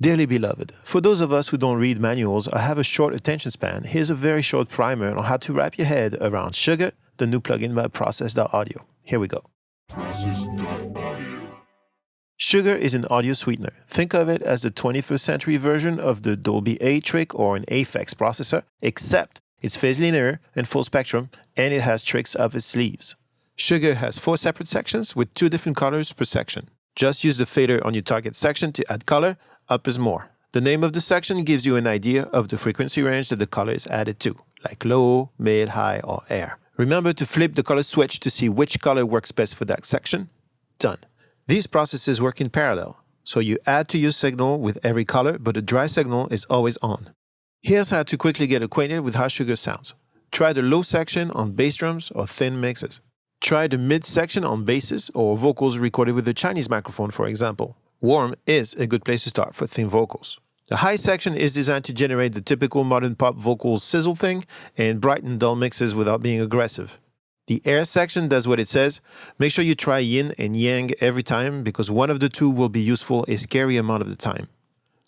Dearly beloved, for those of us who don't read manuals or have a short attention span, here's a very short primer on how to wrap your head around Sugar, the new plugin by Process.audio. Here we go. Process.audio. Sugar is an audio sweetener. Think of it as the 21st century version of the Dolby A-Trick or an Aphex processor, except it's phase linear and full spectrum, and it has tricks up its sleeves. Sugar has 4 separate sections with 2 different colors per section. Just use the fader on your target section to add color. Up is more. The name of the section gives you an idea of the frequency range that the color is added to, like low, mid, high, or air. Remember to flip the color switch to see which color works best for that section. Done. These processes work in parallel, so you add to your signal with every color, but the dry signal is always on. Here's how to quickly get acquainted with how Sugar sounds. Try the low section on bass drums or thin mixes. Try the mid section on basses or vocals recorded with a Chinese microphone, for example. Warm is a good place to start for thin vocals. The high section is designed to generate the typical modern pop vocal sizzle thing and brighten dull mixes without being aggressive. The air section does what it says. Make sure you try yin and yang every time because one of the two will be useful a scary amount of the time.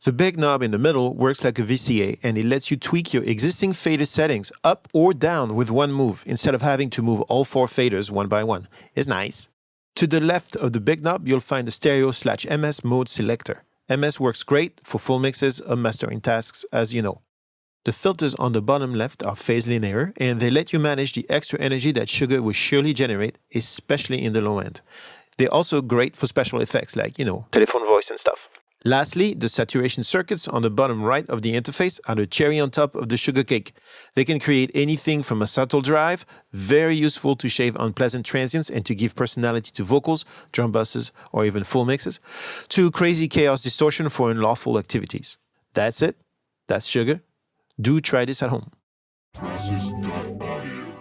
The big knob in the middle works like a VCA and it lets you tweak your existing fader settings up or down with one move instead of having to move all 4 faders one by one. It's nice. To the left of the big knob, you'll find the stereo/MS mode selector. MS works great for full mixes or mastering tasks, as you know. The filters on the bottom left are phase linear, and they let you manage the extra energy that Sugar will surely generate, especially in the low end. They're also great for special effects like, telephone voice and stuff. Lastly, the saturation circuits on the bottom right of the interface are the cherry on top of the sugar cake. They can create anything from a subtle drive, very useful to shave unpleasant transients and to give personality to vocals, drum buses, or even full mixes, to crazy chaos distortion for unlawful activities. That's it. That's Sugar. Do try this at home. Process.audio.